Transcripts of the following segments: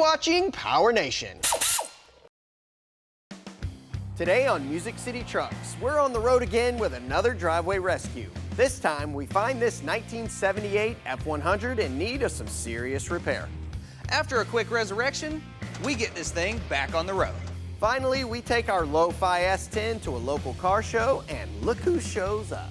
watching PowerNation. Today on Music City Trucks, we're on the road again with another driveway rescue. This time, we find this 1978 F100 in need of some serious repair. After a quick resurrection, we get this thing back on the road. Finally, we take our lo-fi S-10 to a local car show, and look who shows up.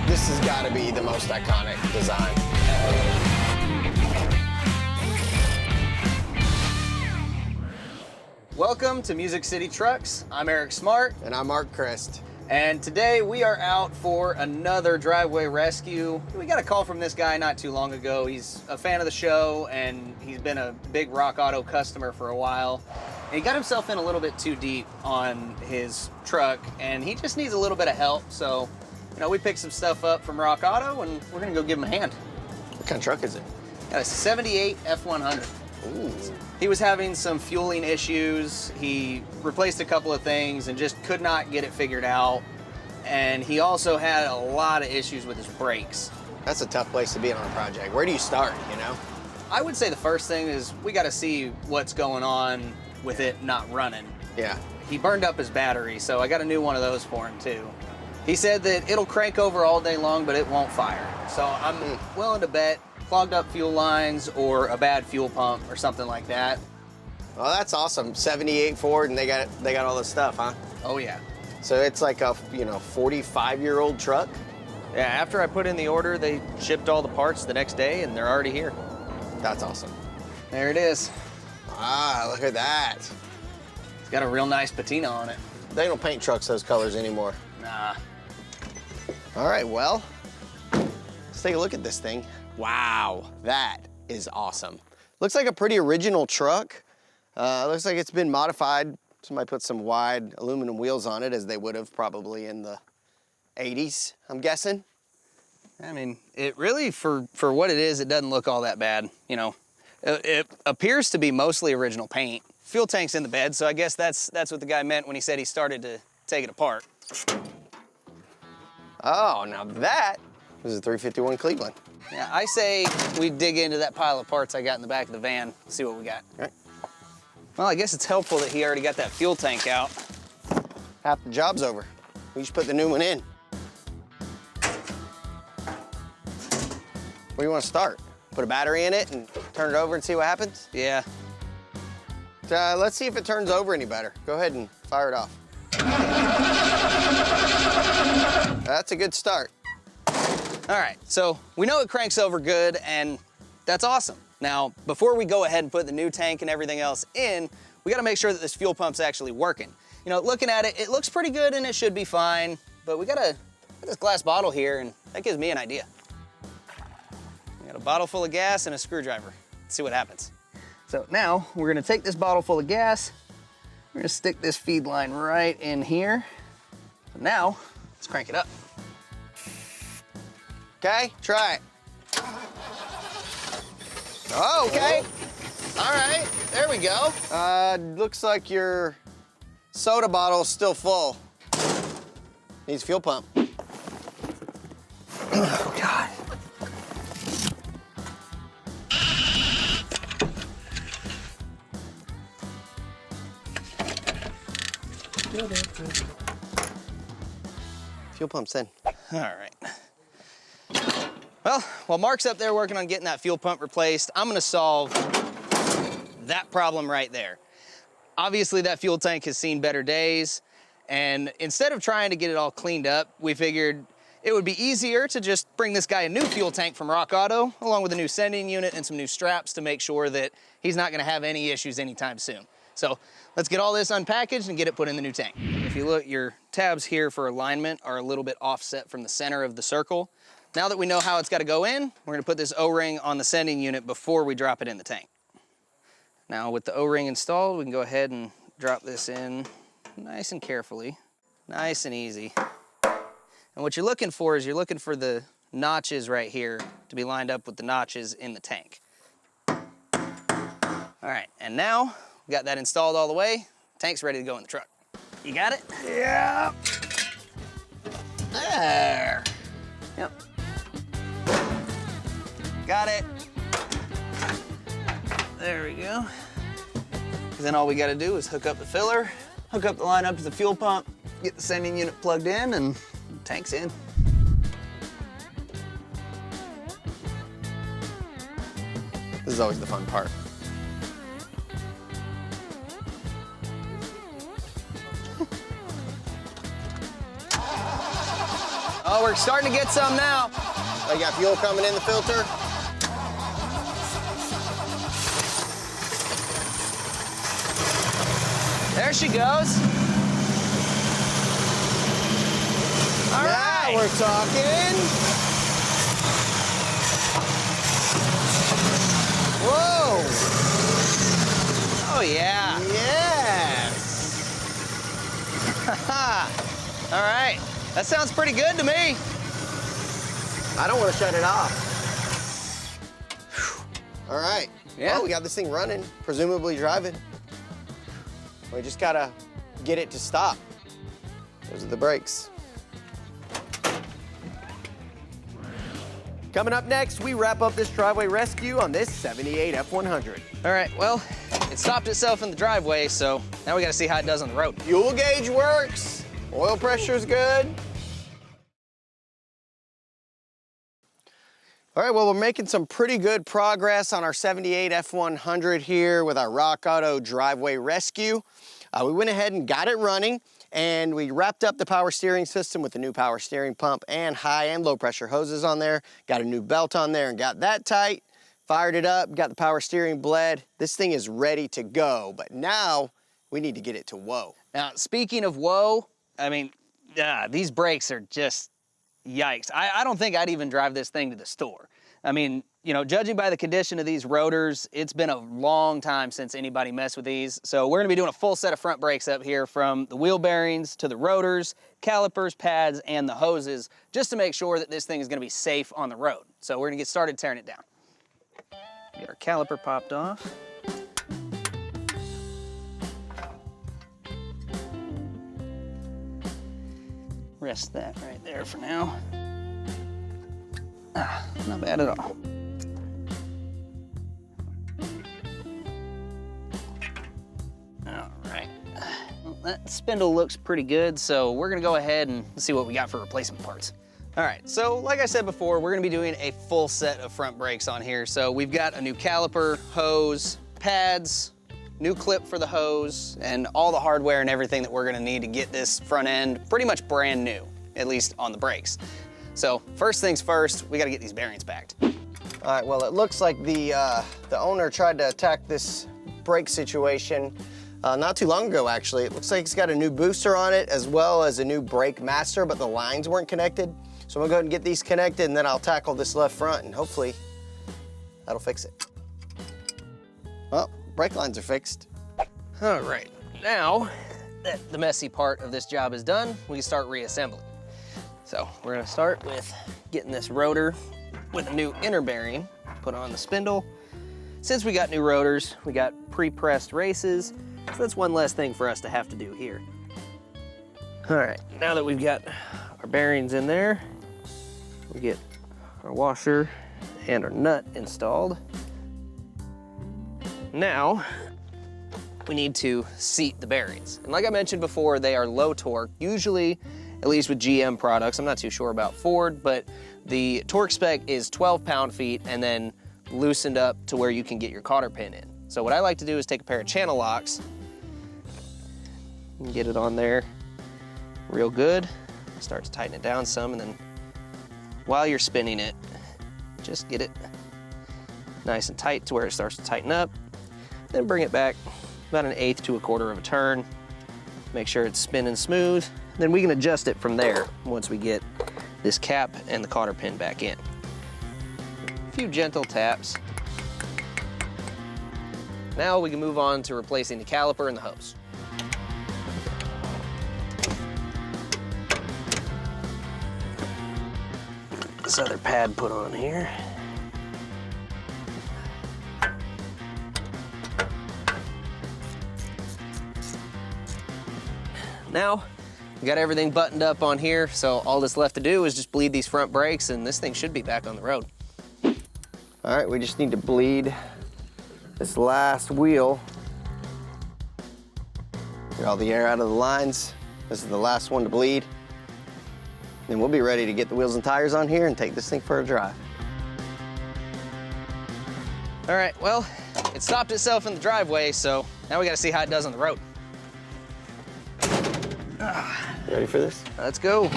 This has got to be the most iconic design. Welcome to Music City Trucks. I'm Eric Smart. And I'm Mark Christ. And today we are out for another driveway rescue. We got a call from this guy not too long ago. He's a fan of the show and he's been a big Rock Auto customer for a while. And he got himself in a little bit too deep on his truck and he just needs a little bit of help. So, you know, we picked some stuff up from Rock Auto and we're gonna go give him a hand. What kind of truck is it? Got a 78 F100. Ooh. He was having some fueling issues. He replaced a couple of things and just could not get it figured out. And he also had a lot of issues with his brakes. That's a tough place to be on a project. Where do you start, you know? I would say the first thing is we got to see what's going on with it not running. Yeah. He burned up his battery, so I got a new one of those for him too. He said that it'll crank over all day long, but it won't fire. So I'm willing to bet clogged up fuel lines or a bad fuel pump or something like that. Well, that's awesome. 78 Ford, and they got all this stuff, huh? Oh yeah. So it's like a 45-year-old truck. Yeah, after I put in the order, they shipped all the parts the next day and they're already here. That's awesome. There it is. Ah, look at that. It's got a real nice patina on it. They don't paint trucks those colors anymore. Nah. All right, well, let's take a look at this thing. Wow, that is awesome. Looks like a pretty original truck. Looks like it's been modified. Somebody put some wide aluminum wheels on it, as they would have probably in the 80s, I'm guessing. I mean, it really, for what it is, it doesn't look all that bad. You know, it appears to be mostly original paint. Fuel tank's in the bed, so I guess that's what the guy meant when he said he started to take it apart. Oh, now that was a 351 Cleveland. Yeah, I say we dig into that pile of parts I got in the back of the van, see what we got. All right. Well, I guess it's helpful that he already got that fuel tank out. Half the job's over. We should put the new one in. Where do you want to start? Put a battery in it and turn it over and see what happens? Yeah. Let's see if it turns over any better. Go ahead and fire it off. That's a good start. All right, so we know it cranks over good, and that's awesome. Now, before we go ahead and put the new tank and everything else in, we gotta make sure that this fuel pump's actually working. You know, looking at it, it looks pretty good and it should be fine, but we got this glass bottle here, and that gives me an idea. We got a bottle full of gas and a screwdriver. Let's see what happens. So now, we're gonna take this bottle full of gas, we're gonna stick this feed line right in here. So now, let's crank it up. Okay, try it. Oh, okay. All right, there we go. Looks like your soda bottle's still full. Needs a fuel pump. Oh, God. Fuel pump's in. All right. Well, while Mark's up there working on getting that fuel pump replaced, I'm gonna solve that problem right there. Obviously, that fuel tank has seen better days, and instead of trying to get it all cleaned up, we figured it would be easier to just bring this guy a new fuel tank from Rock Auto, along with a new sending unit and some new straps to make sure that he's not gonna have any issues anytime soon. So let's get all this unpackaged and get it put in the new tank. If you look, your tabs here for alignment are a little bit offset from the center of the circle. Now that we know how it's got to go in, we're going to put this O-ring on the sending unit before we drop it in the tank. Now with the O-ring installed, we can go ahead and drop this in nice and carefully, nice and easy. And what you're looking for is you're looking for the notches right here to be lined up with the notches in the tank. All right, and now we got that installed all the way. Tank's ready to go in the truck. You got it? Yeah. There. Yep. Got it. There we go. Then all we gotta do is hook up the filler, hook up the line up to the fuel pump, get the sending unit plugged in, and the tank's in. This is always the fun part. Oh, we're starting to get some now. I got fuel coming in the filter. There she goes. All right. Now we're talking. Whoa. Oh, yeah. Yes. All right. That sounds pretty good to me. I don't want to shut it off. All right. Yeah. Well, we got this thing running, presumably driving. We just gotta get it to stop. Those are the brakes. Coming up next, we wrap up this driveway rescue on this 78 F100. All right, well, it stopped itself in the driveway, so now we gotta see how it does on the road. Fuel gauge works, oil pressure's good. All right, well, we're making some pretty good progress on our 78 F100 here with our Rock Auto driveway rescue. We went ahead and got it running, and we wrapped up the power steering system with the new power steering pump and high and low pressure hoses on there. Got a new belt on there and got that tight. Fired it up, got the power steering bled. This thing is ready to go, but now we need to get it to whoa. Now, speaking of whoa, I mean, these brakes are just yikes. I don't think I'd even drive this thing to the store. I mean, you know, judging by the condition of these rotors, it's been a long time since anybody messed with these. So we're gonna be doing a full set of front brakes up here, from the wheel bearings to the rotors, calipers, pads, and the hoses, just to make sure that this thing is gonna be safe on the road. So we're gonna get started tearing it down. Get our caliper popped off. Rest that right there for now. Not bad at all. All right. Well, that spindle looks pretty good, so we're gonna go ahead and see what we got for replacement parts. All right, so like I said before, we're gonna be doing a full set of front brakes on here. So we've got a new caliper, hose, pads, new clip for the hose, and all the hardware and everything that we're gonna need to get this front end pretty much brand new, at least on the brakes. So first things first, we gotta get these bearings backed. All right, well, it looks like the owner tried to attack this brake situation not too long ago, actually. It looks like it's got a new booster on it as well as a new brake master, but the lines weren't connected. So I'm gonna go ahead and get these connected, and then I'll tackle this left front, and hopefully that'll fix it. Well, brake lines are fixed. All right, now that the messy part of this job is done, we can start reassembling. So we're gonna start with getting this rotor with a new inner bearing put on the spindle. Since we got new rotors, we got pre-pressed races, so that's one less thing for us to have to do here. All right, now that we've got our bearings in there, we get our washer and our nut installed. Now, we need to seat the bearings. And like I mentioned before, they are low torque, usually, at least with GM products. I'm not too sure about Ford, but the torque spec is 12 pound-feet and then loosened up to where you can get your cotter pin in. So what I like to do is take a pair of channel locks and get it on there real good. Start to tighten it down some, and then while you're spinning it, just get it nice and tight to where it starts to tighten up. Then bring it back about 1/8 to 1/4 of a turn. Make sure it's spinning smooth. Then we can adjust it from there once we get this cap and the cotter pin back in. A few gentle taps. Now we can move on to replacing the caliper and the hose. This other pad put on here. Now, we got everything buttoned up on here, so all that's left to do is just bleed these front brakes and this thing should be back on the road. All right, we just need to bleed this last wheel. Get all the air out of the lines. This is the last one to bleed. Then we'll be ready to get the wheels and tires on here and take this thing for a drive. All right, well, it stopped itself in the driveway, so now we gotta see how it does on the road. You ready for this? Let's go.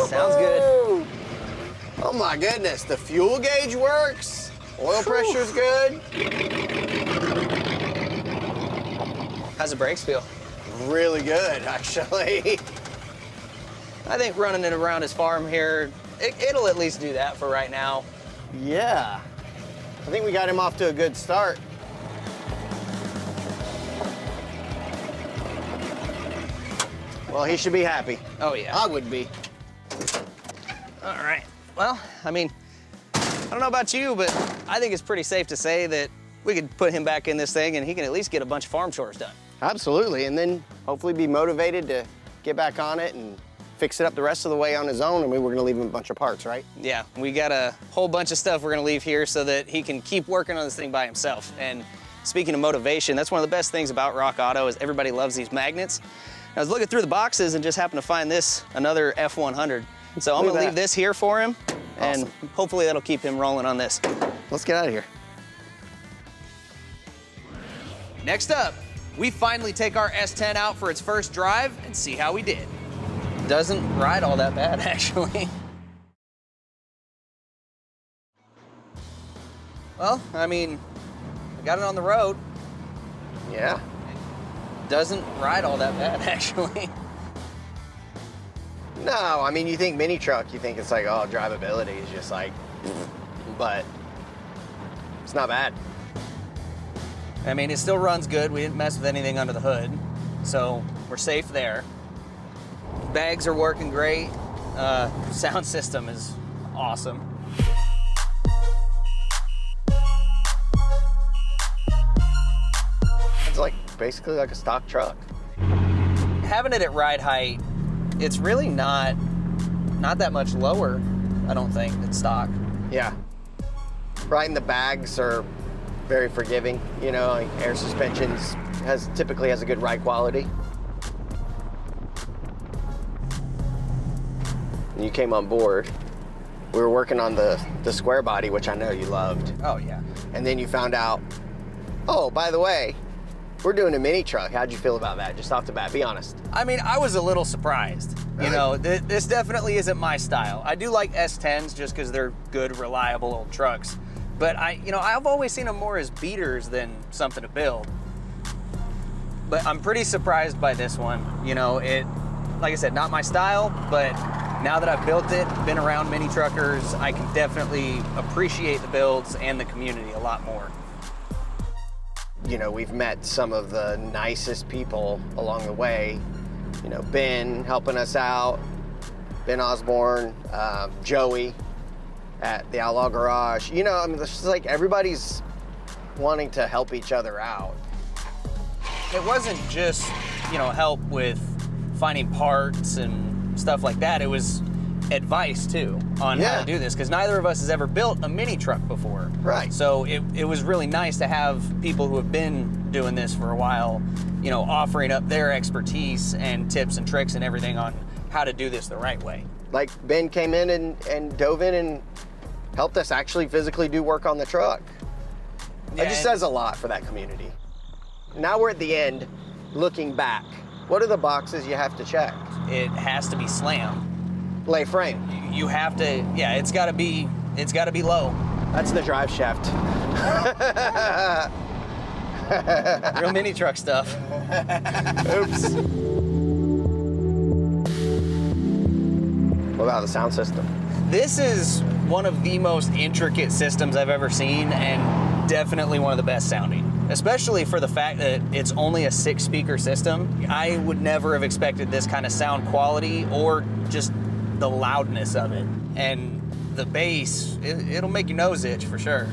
Sounds good. Oh my goodness, the fuel gauge works. Oil pressure's good. How's the brakes feel? Really good, actually. I think running it around his farm here, it'll at least do that for right now. Yeah. I think we got him off to a good start. Well, he should be happy. Oh yeah. I would be. All right. Well, I mean, I don't know about you, but I think it's pretty safe to say that we could put him back in this thing and he can at least get a bunch of farm chores done. Absolutely, and then hopefully be motivated to get back on it and fix it up the rest of the way on his own, and we were gonna leave him a bunch of parts, right? Yeah, we got a whole bunch of stuff we're gonna leave here so that he can keep working on this thing by himself. And speaking of motivation, that's one of the best things about Rock Auto is everybody loves these magnets. I was looking through the boxes and just happened to find this, another F100. So I'm gonna leave this here for him, and hopefully that'll keep him rolling on this. Let's get out of here. Next up, we finally take our S10 out for its first drive and see how we did. Doesn't ride all that bad, actually. Well, I mean, I got it on the road. Yeah. Doesn't ride all that bad, actually. No, I mean, you think mini truck, you think it's like, oh, drivability is just like, but it's not bad. I mean, it still runs good. We didn't mess with anything under the hood, so we're safe there. Bags are working great. Sound system is awesome. It's like basically like a stock truck. Having it at ride height, it's really not that much lower, I don't think, than stock. Yeah. Right, and the bags are very forgiving. You know, like air suspensions typically has a good ride quality. When you came on board, we were working on the square body, which I know you loved. Oh, yeah. And then you found out, oh, by the way, we're doing a mini truck. How'd you feel about that? Just off the bat, be honest. I mean, I was a little surprised. You know, this definitely isn't my style. I do like S10s just because they're good, reliable old trucks. But I've always seen them more as beaters than something to build. But I'm pretty surprised by this one. You know, like I said, not my style, but now that I've built it, been around mini truckers, I can definitely appreciate the builds and the community a lot more. You know, we've met some of the nicest people along the way. You know, Ben helping us out, Ben Osborne, Joey at the Outlaw Garage. You know, I mean, it's just like everybody's wanting to help each other out. It wasn't just, help with finding parts and stuff like that. It was advice too on how to do this, because neither of us has ever built a mini truck before. Right. So it was really nice to have people who have been doing this for a while, offering up their expertise and tips and tricks and everything on how to do this the right way. Like Ben came in and dove in and helped us actually physically do work on the truck. Yeah, It just says a lot for that community. Now we're at the end, looking back. What are the boxes you have to check? It has to be slammed. Lay frame. You have to, it's gotta be low. That's the drive shaft. Real mini truck stuff. Oops. What about the sound system? This is one of the most intricate systems I've ever seen, and definitely one of the best sounding, especially for the fact that it's only a 6-speaker system. I would never have expected this kind of sound quality or just the loudness of it. And the bass, it'll make your nose itch for sure.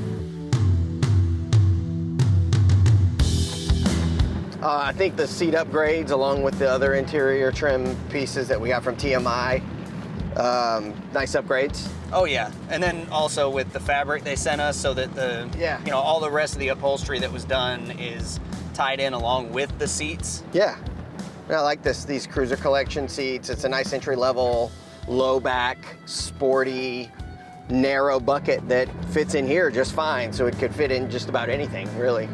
I think the seat upgrades, along with the other interior trim pieces that we got from TMI, nice upgrades. Oh yeah, and then also with the fabric they sent us, so that all the rest of the upholstery that was done is tied in along with the seats. Yeah, I like these Cruiser Collection seats. It's a nice entry level, low back, sporty, narrow bucket that fits in here just fine, so it could fit in just about anything, really.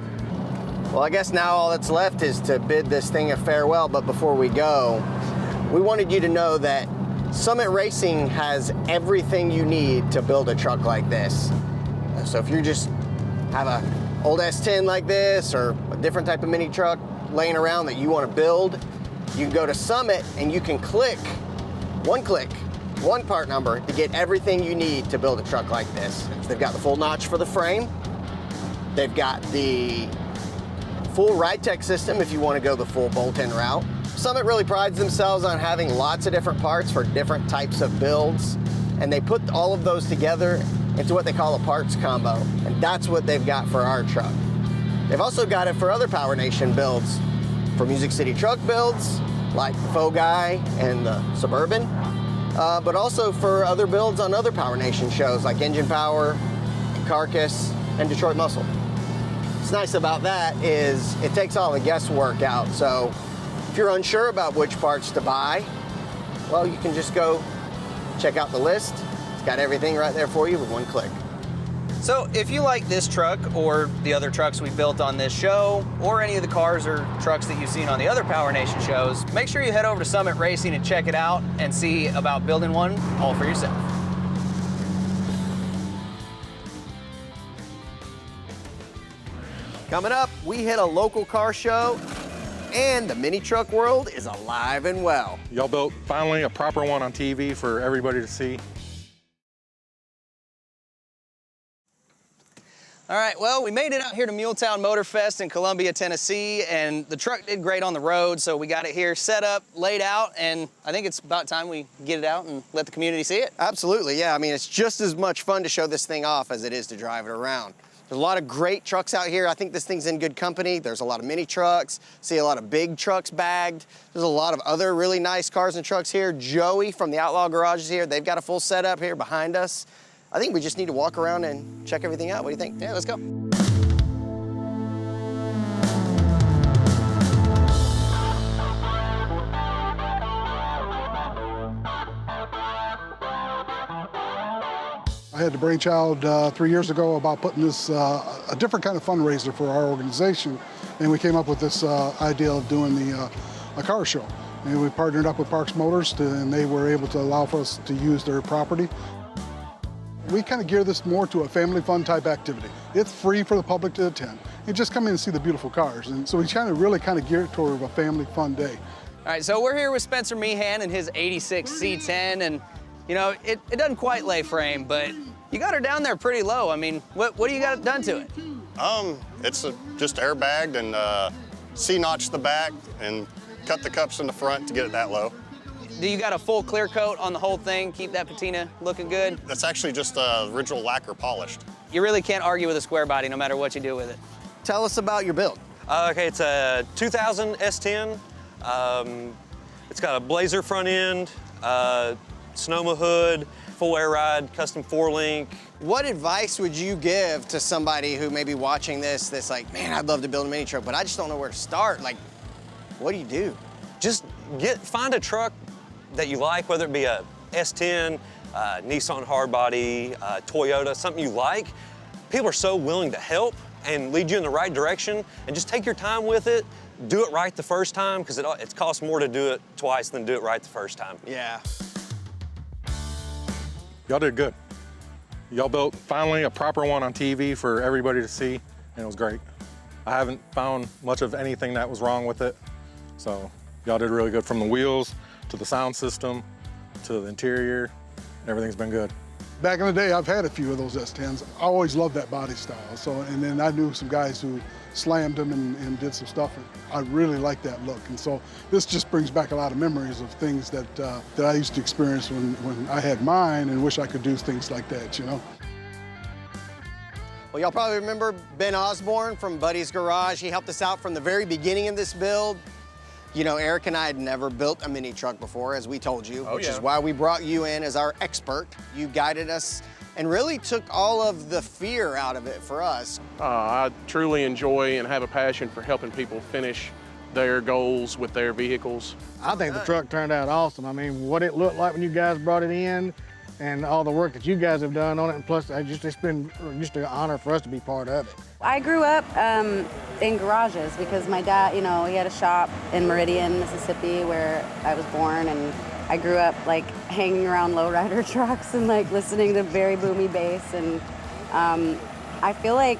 Well, I guess now all that's left is to bid this thing a farewell, but before we go, we wanted you to know that Summit Racing has everything you need to build a truck like this. So if you just have an old S10 like this or a different type of mini truck laying around that you want to build, you can go to Summit and you can click, one part number to get everything you need to build a truck like this. They've got the full notch for the frame. They've got the full ride-tech system if you want to go the full bolt-in route. Summit really prides themselves on having lots of different parts for different types of builds, and they put all of those together into what they call a parts combo, and that's what they've got for our truck. They've also got it for other PowerNation builds, for Music City truck builds, like the Fogai and the Suburban, but also for other builds on other PowerNation shows like Engine Power, Carcass, and Detroit Muscle. What's nice about that is it takes all the guesswork out, so if you're unsure about which parts to buy, well, you can just go check out the list. It's got everything right there for you with one click. So if you like this truck or the other trucks we built on this show, or any of the cars or trucks that you've seen on the other PowerNation shows, make sure you head over to Summit Racing and check it out and see about building one all for yourself. Coming up, we hit a local car show, and the mini truck world is alive and well. Y'all built finally a proper one on TV for everybody to see. All right, well, we made it out here to MuleTown Motorfest in Columbia, Tennessee, and the truck did great on the road, so we got it here set up, laid out, and I think it's about time we get it out and let the community see it. Absolutely, yeah. I mean, it's just as much fun to show this thing off as it is to drive it around. There's a lot of great trucks out here. I think this thing's in good company. There's a lot of mini trucks, see a lot of big trucks bagged. There's a lot of other really nice cars and trucks here. Joey from the Outlaw Garage is here. They've got a full setup here behind us. I think we just need to walk around and check everything out. What do you think? Yeah, let's go. I had the brainchild 3 years ago about putting this, a different kind of fundraiser for our organization, and we came up with this idea of doing a car show. And we partnered up with Parks Motors, and they were able to allow for us to use their property. We kind of gear this more to a family fun type activity. It's free for the public to attend. You just come in and see the beautiful cars. And so we really gear it toward a family fun day. All right, so we're here with Spencer Meehan and his 86 C10, and you know, it doesn't quite lay frame, but you got her down there pretty low. I mean, what do you got done to it? It's just airbagged and C-notched the back and cut the cups in the front to get it that low. Do you got a full clear coat on the whole thing, keep that patina looking good? That's actually just original lacquer polished. You really can't argue with a square body no matter what you do with it. Tell us about your build. Okay, it's a 2000 S10. It's got a Blazer front end, Sonoma hood, full air ride, custom 4-link. What advice would you give to somebody who may be watching this that's like, man, I'd love to build a mini truck, but I just don't know where to start? Like, what do you do? Just find a truck that you like, whether it be a S10, Nissan hardbody, Toyota, something you like. People are so willing to help and lead you in the right direction, and just take your time with it. Do it right the first time, because it costs more to do it twice than do it right the first time. Yeah. Y'all did good. Y'all built finally a proper one on TV for everybody to see, and it was great. I haven't found much of anything that was wrong with it, so y'all did really good, from the wheels to the sound system to the interior. Everything's been good. Back in the day, I've had a few of those S10s. I always loved that body style. So, and then I knew some guys who slammed them and did some stuff. And I really like that look. And so this just brings back a lot of memories of things that I used to experience when I had mine, and wish I could do things like that, you know? Well, y'all probably remember Ben Osborne from Buddy's Garage. He helped us out from the very beginning of this build. You know, Eric and I had never built a mini truck before, as we told you, which is why we brought you in as our expert. You guided us and really took all of the fear out of it for us. I truly enjoy and have a passion for helping people finish their goals with their vehicles. I think the truck turned out awesome. I mean, what it looked like when you guys brought it in and all the work that you guys have done on it, and plus it's been just an honor for us to be part of it. I grew up in garages because my dad, you know, he had a shop in Meridian, Mississippi, where I was born, and I grew up like hanging around lowrider trucks and like listening to very boomy bass, and I feel like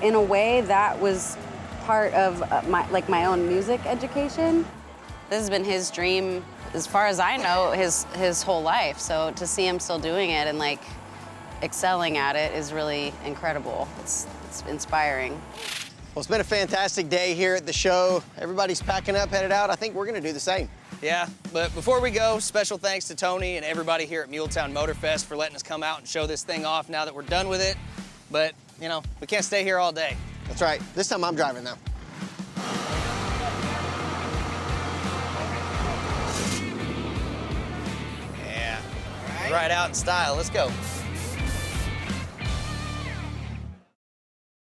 in a way that was part of my own music education. This has been his dream, as far as I know, his whole life. So to see him still doing it and like excelling at it is really incredible. It's inspiring. Well, it's been a fantastic day here at the show. Everybody's packing up, headed out. I think we're gonna do the same. Yeah, but before we go, special thanks to Tony and everybody here at MuleTown Motorfest for letting us come out and show this thing off now that we're done with it. But, you know, we can't stay here all day. That's right. This time I'm driving though. Yeah. Right out in style. Let's go.